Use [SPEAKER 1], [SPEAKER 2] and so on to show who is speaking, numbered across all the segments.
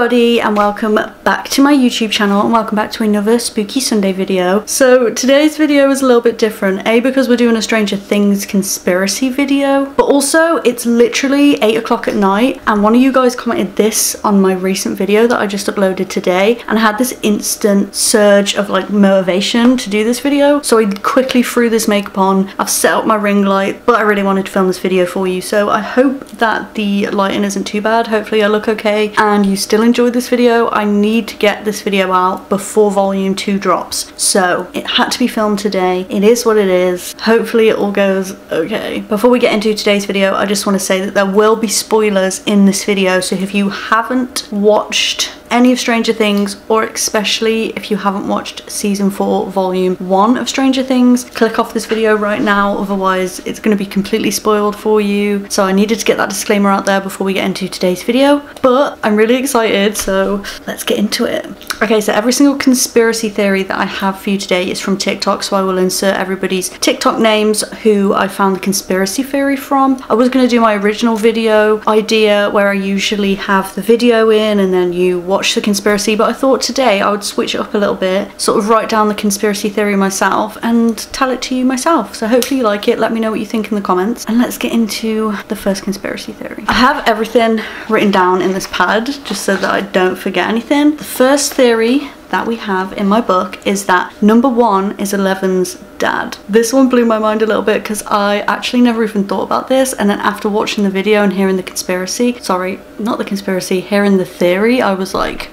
[SPEAKER 1] everybody, and welcome back to my YouTube channel, and welcome back to another Spooky Sunday video. So today's video is a little bit different, A, because we're doing a Stranger Things conspiracy video, but also it's literally 8 o'clock at night, and one of you guys commented this on my recent video that I just uploaded today, and I had this instant surge of like motivation to do this video, so I quickly threw this makeup on. I've set up my ring light, but I really wanted to film this video for you, so I hope that the lighting isn't too bad. Hopefully I look okay and you still enjoyed this video. I need to get this video out before volume 2 drops, so it had to be filmed today. It is what it is. Hopefully it all goes okay. Before we get into today's video, I just want to say that there will be spoilers in this video, so if you haven't watched any of Stranger Things, or especially if you haven't watched season 4 volume 1 of Stranger Things, click off this video right now, otherwise it's going to be completely spoiled for you. So I needed to get that disclaimer out there before we get into today's video, but I'm really excited, so let's get into it. Okay, so every single conspiracy theory that I have for you today is from TikTok, so I will insert everybody's TikTok names who I found the conspiracy theory from. I was going to do my original video idea where I usually have the video in and then you watch the conspiracy, but I thought today I would switch it up a little bit, sort of write down the conspiracy theory myself and tell it to you myself. So hopefully you like it. Let me know what you think in the comments, and let's get into the first conspiracy theory. I have everything written down in this pad just so that I don't forget anything. The first theory that we have in my book is that number 1 is Eleven's dad. This one blew my mind a little bit because I actually never even thought about this, and then after watching the video and hearing the conspiracy, sorry, not the conspiracy, hearing the theory, I was like,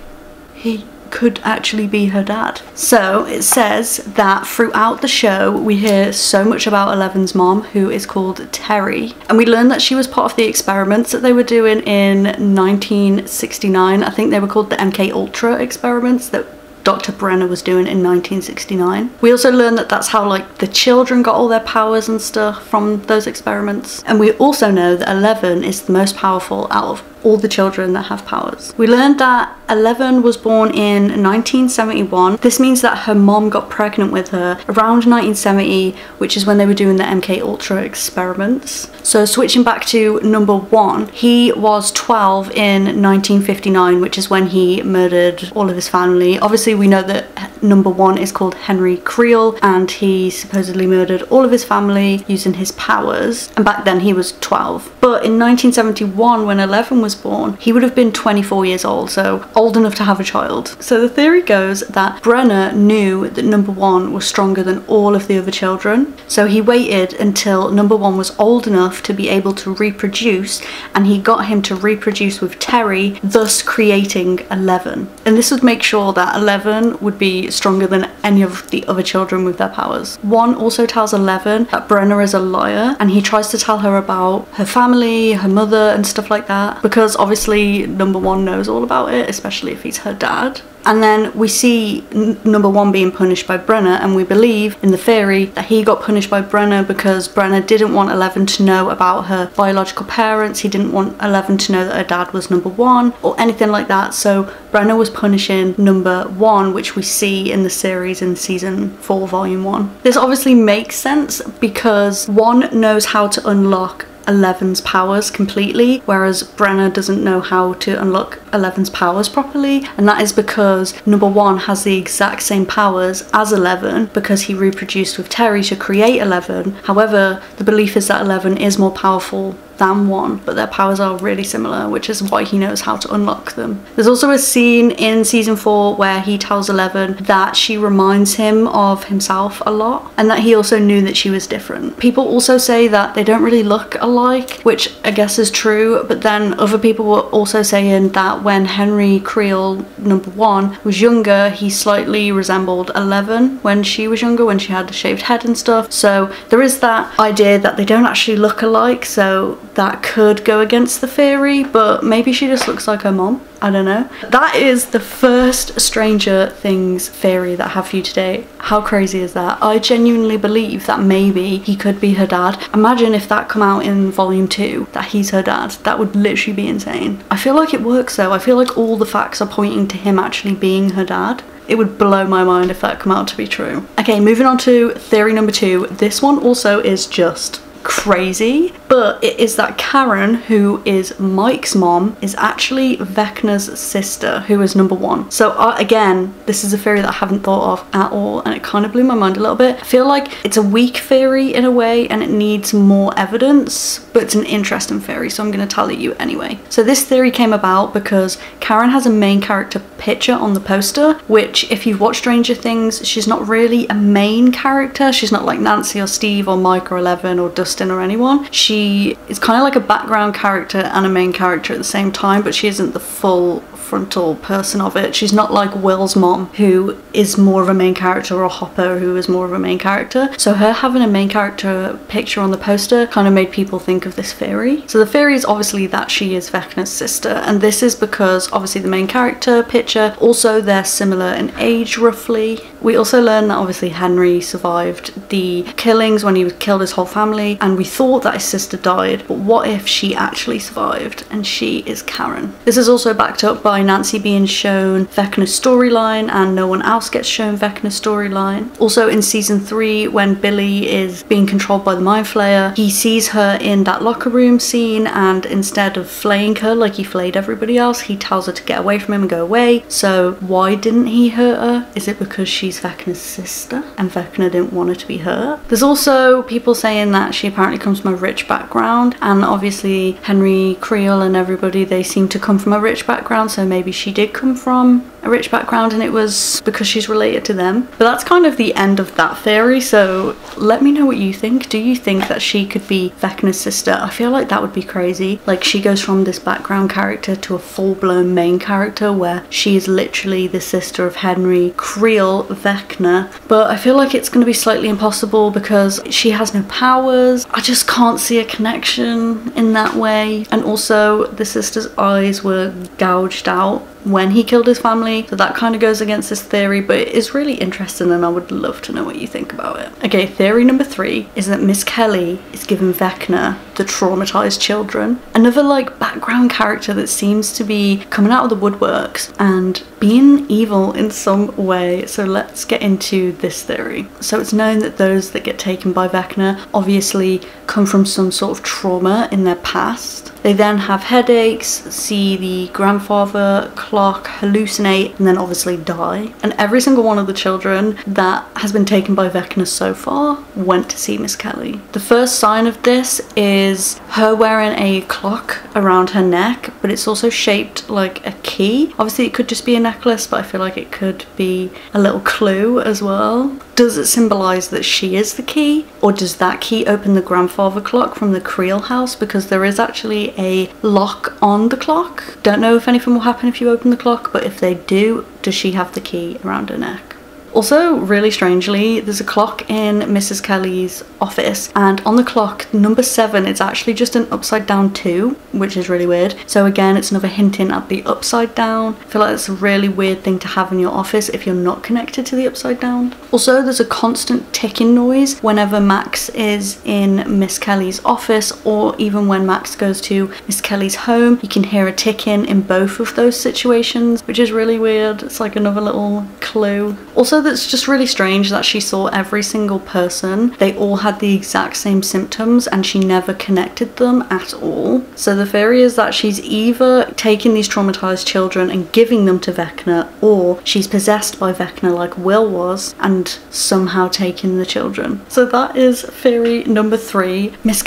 [SPEAKER 1] he could actually be her dad. So it says that throughout the show we hear so much about Eleven's mom, who is called Terry, and we learn that she was part of the experiments that they were doing in 1969. I think they were called the MK Ultra experiments that Dr. Brenner was doing in 1969. We also learned that that's how like the children got all their powers and stuff from those experiments. And we also know that 11 is the most powerful out of all the children that have powers. We learned that 11 was born in 1971. This means that her mom got pregnant with her around 1970, which is when they were doing the MK Ultra experiments. So switching back to number 1, he was 12 in 1959, which is when he murdered all of his family. Obviously we know that number 1 is called Henry Creel, and he supposedly murdered all of his family using his powers, and back then he was 12. But in 1971, when 11 was born, he would have been 24 years old, so old enough to have a child. So the theory goes that Brenner knew that number 1 was stronger than all of the other children, so he waited until number 1 was old enough to be able to reproduce, and he got him to reproduce with Terry, thus creating 11. And this would make sure that 11 would be stronger than any of the other children with their powers. 1 also tells 11 that Brenner is a liar, and he tries to tell her about her family, her mother and stuff like that, because obviously number 1 knows all about it, especially if he's her dad. And then we see number 1 being punished by Brenner, and we believe in the theory that he got punished by Brenner because Brenner didn't want 11 to know about her biological parents. He didn't want 11 to know that her dad was number 1 or anything like that, so Brenner was punishing number 1, which we see in the series in season 4 volume 1. This obviously makes sense because 1 knows how to unlock 11's powers completely, whereas Brenner doesn't know how to unlock 11's powers properly, and that is because number 1 has the exact same powers as 11 because he reproduced with Terry to create 11. However, the belief is that 11 is more powerful than 1, but their powers are really similar, which is why he knows how to unlock them. There's also a scene in season 4 where he tells 11 that she reminds him of himself a lot, and that he also knew that she was different. People also say that they don't really look alike, which I guess is true, but then other people were also saying that when Henry Creel, number 1, was younger, he slightly resembled 11 when she was younger, when she had a shaved head and stuff. So there is that idea that they don't actually look alike, so that could go against the theory, but maybe she just looks like her mom. I don't know. That is the first Stranger Things theory that I have for you today. How crazy is that? I genuinely believe that maybe he could be her dad. Imagine if that come out in volume 2, that he's her dad. That would literally be insane. I feel like it works though. I feel like all the facts are pointing to him actually being her dad. It would blow my mind if that come out to be true. Okay, moving on to theory number 2. This one also is just crazy, but it is that Karen, who is Mike's mom, is actually Vecna's sister, who is number 1. So again, this is a theory that I haven't thought of at all, and it kind of blew my mind a little bit. I feel like it's a weak theory in a way, and it needs more evidence, but it's an interesting theory, so I'm going to tell it you anyway. So this theory came about because Karen has a main character picture on the poster, which if you've watched Stranger Things, she's not really a main character. She's not like Nancy or Steve or Mike or Eleven or Dustin or anyone. She is kind of like a background character and a main character at the same time, but she isn't the full frontal person of it. She's not like Will's mom, who is more of a main character, or Hopper, who is more of a main character. So her having a main character picture on the poster kind of made people think of this theory. So the theory is obviously that she is Vecna's sister, and this is because obviously the main character picture, also they're similar in age roughly. We also learned that obviously Henry survived the killings when he killed his whole family, and we thought that his sister died, but what if she actually survived and she is Karen? This is also backed up by Nancy being shown Vecna's storyline, and no one else gets shown Vecna's storyline. Also in season 3, when Billy is being controlled by the Mind Flayer, he sees her in that locker room scene, and instead of flaying her like he flayed everybody else, he tells her to get away from him and go away. So why didn't he hurt her? Is it because she's Vecna's sister and Vecna didn't want her to be hurt? There's also people saying that she apparently comes from a rich background, and obviously Henry, Creel and everybody, they seem to come from a rich background, so maybe she did come from a rich background and it was because she's related to them. But that's kind of the end of that theory, so let me know what you think. Do you think that she could be Vecna's sister? I feel like that would be crazy. Like, she goes from this background character to a full-blown main character where she is literally the sister of Henry, Creel, Vecna. But I feel like it's going to be slightly impossible because she has no powers. I just can't see a connection in that way. And also the sister's eyes were gouged out when he killed his family, so that kind of goes against this theory, but it is really interesting and I would love to know what you think about it. Okay, theory number 3 is that Miss Kelly is giving Vecna the traumatized children. Another like background character that seems to be coming out of the woodworks and being evil in some way. So let's get into this theory. So it's known that those that get taken by Vecna obviously come from some sort of trauma in their past. They then have headaches, see the grandfather clock, hallucinate, and then obviously die. And every single one of the children that has been taken by Vecna so far went to see Miss Kelly. The first sign of this is her wearing a clock around her neck, but it's also shaped like a key. Obviously it could just be a necklace, but I feel like it could be a little clue as well. Does it symbolize that she is the key, or does that key open the grandfather clock from the Creel house? Because there is actually a lock on the clock. Don't know if anything will happen if you open the clock, but if they do, does she have the key around her neck? Also, really strangely, there's a clock in Mrs. Kelly's office, and on the clock, number 7, it's actually just an upside down 2, which is really weird. So again, it's another hinting at the upside down. I feel like it's a really weird thing to have in your office if you're not connected to the upside down. Also, there's a constant ticking noise whenever Max is in Miss Kelly's office, or even when Max goes to Miss Kelly's home, you can hear a ticking in both of those situations, which is really weird. It's like another little clue. Also, that's just really strange that she saw every single person. They all had the exact same symptoms and she never connected them at all. So the theory is that she's either taking these traumatized children and giving them to Vecna, or she's possessed by Vecna like Will was and somehow taking the children. So that is theory number 3. Miss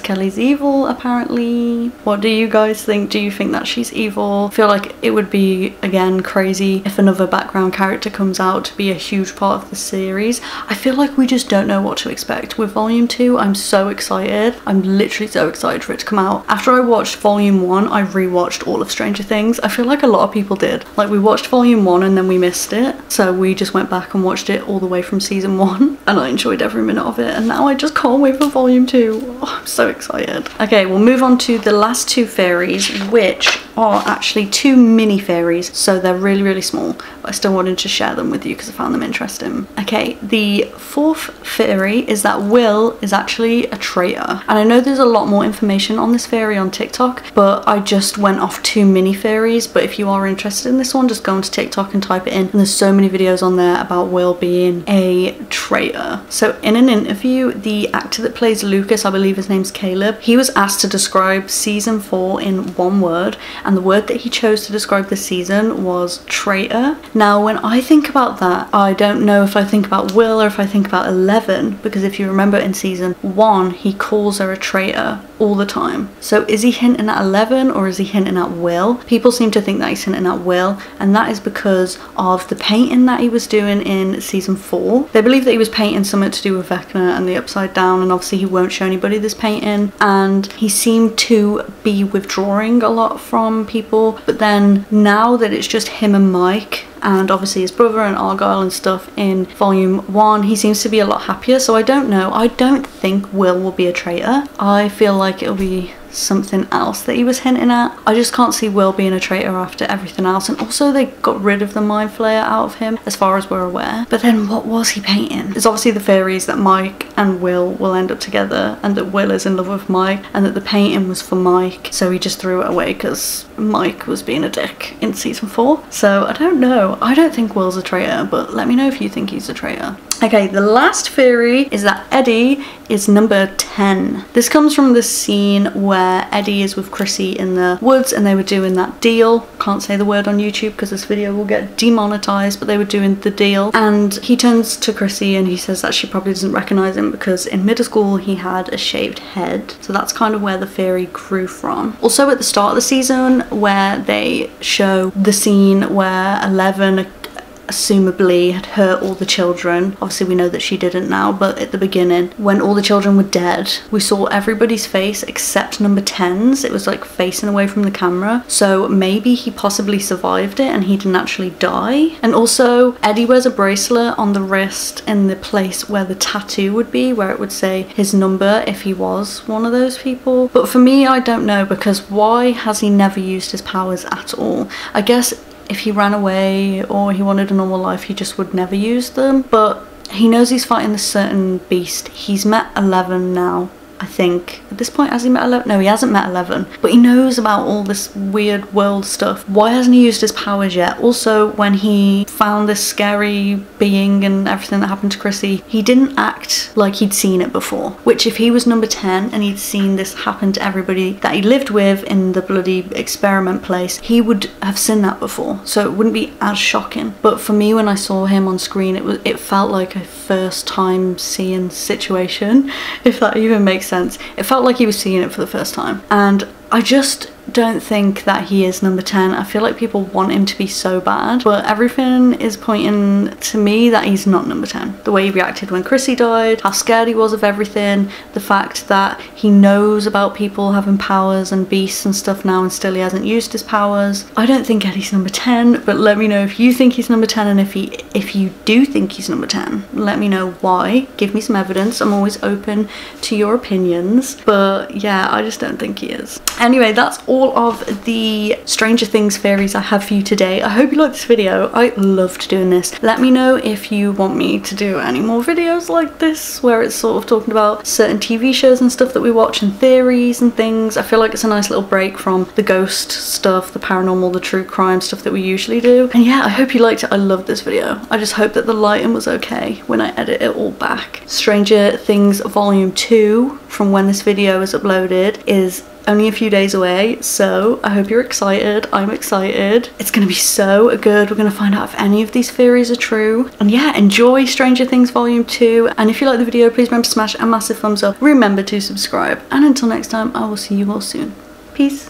[SPEAKER 1] Kelly's evil, apparently. What do you guys think? Do you think that she's evil? I feel like it would be, again, crazy if another background character comes out to be a huge part of the series. I feel like we just don't know what to expect. With Volume 2, I'm so excited. I'm literally so excited for it to come out. After I watched Volume 1, I rewatched all of Stranger Things. I feel like a lot of people did. Like, we watched Volume 1 and then we missed it. So we just went back and watched it all the way from Season 1. And I enjoyed every minute of it. And now I just can't wait for Volume 2. Oh, I'm so excited. Okay, we'll move on to the last 2 theories, which are actually 2 mini fairies, so they're really, really small, but I still wanted to share them with you because I found them interesting. Okay, the 4th theory is that Will is actually a traitor. And I know there's a lot more information on this theory on TikTok, but I just went off 2 mini theories. But if you are interested in this one, just go onto TikTok and type it in, and there's so many videos on there about Will being a traitor. So in an interview, the actor that plays Lucas, I believe his name's Caleb, he was asked to describe season 4 in 1 word, and the word that he chose to describe the season was traitor. Now when I think about that, I don't know if I think about Will or if I think about Eleven, because if you remember in season 1 he calls her a traitor all the time. So is he hinting at Eleven or is he hinting at Will? People seem to think that he's hinting at Will, and that is because of the painting that he was doing in season 4. They believe that he was painting something to do with Vecna and the Upside Down, and obviously he won't show anybody this painting, and he seemed to be withdrawing a lot from people. But then now that it's just him and Mike, and obviously his brother and Argyle and stuff in volume 1, he seems to be a lot happier. So I don't know, I don't think Will will be a traitor. I feel like it'll be something else that he was hinting at. I just can't see Will being a traitor after everything else, and also they got rid of the mind flayer out of him as far as we're aware. But then what was he painting? There's obviously the theories that Mike and Will end up together, and that Will is in love with Mike, and that the painting was for Mike, so he just threw it away because Mike was being a dick in season 4. So I don't know, I don't think Will's a traitor, but let me know if you think he's a traitor. Okay, the last theory is that Eddie is number 10. This comes from the scene where Eddie is with Chrissy in the woods and they were doing that deal. Can't say the word on YouTube because this video will get demonetized, but they were doing the deal. And he turns to Chrissy and he says that she probably doesn't recognize him because in middle school he had a shaved head. So that's kind of where the theory grew from. Also at the start of the season where they show the scene where Eleven assumably had hurt all the children. Obviously we know that she didn't now, but at the beginning when all the children were dead, we saw everybody's face except number 10's. It was like facing away from the camera, so maybe he possibly survived it and he didn't actually die. And also Eddie wears a bracelet on the wrist in the place where the tattoo would be, where it would say his number if he was one of those people. But for me, I don't know, because why has he never used his powers at all? I guess if he ran away or he wanted a normal life, he just would never use them. But he knows he's fighting this certain beast. He's met 11 now, I think. At this point, has he met 11? No, he hasn't met 11. But he knows about all this weird world stuff. Why hasn't he used his powers yet? Also, when he found this scary being and everything that happened to Chrissy, he didn't act like he'd seen it before. Which, if he was number 10 and he'd seen this happen to everybody that he lived with in the bloody experiment place, he would have seen that before. So it wouldn't be as shocking. But for me, when I saw him on screen, it felt like a first time seeing situation, if that even makes sense. It felt like he was seeing it for the first time, and I just don't think that he is number 10. I feel like people want him to be so bad, but everything is pointing to me that he's not number 10. The way he reacted when Chrissy died, how scared he was of everything, the fact that he knows about people having powers and beasts and stuff now and still he hasn't used his powers. I don't think Eddie's number 10, but let me know if you think he's number 10, and if you do think he's number 10, let me know why. Give me some evidence. I'm always open to your opinions, but yeah, I just don't think he is. Anyway, that's all of the Stranger Things theories I have for you today. I hope you liked this video. I loved doing this. Let me know if you want me to do any more videos like this, where it's sort of talking about certain TV shows and stuff that we watch and theories and things. I feel like it's a nice little break from the ghost stuff, the paranormal, the true crime stuff that we usually do. And yeah, I hope you liked it. I loved this video. I just hope that the lighting was okay when I edit it all back. Stranger Things Volume 2, from when this video is uploaded, is only a few days away, so I hope you're excited. I'm excited. It's gonna be so good. We're gonna find out if any of these theories are true. And yeah, enjoy Stranger Things Volume 2. And if you like the video, please remember to smash a massive thumbs up. Remember to subscribe. And until next time, I will see you all soon. Peace.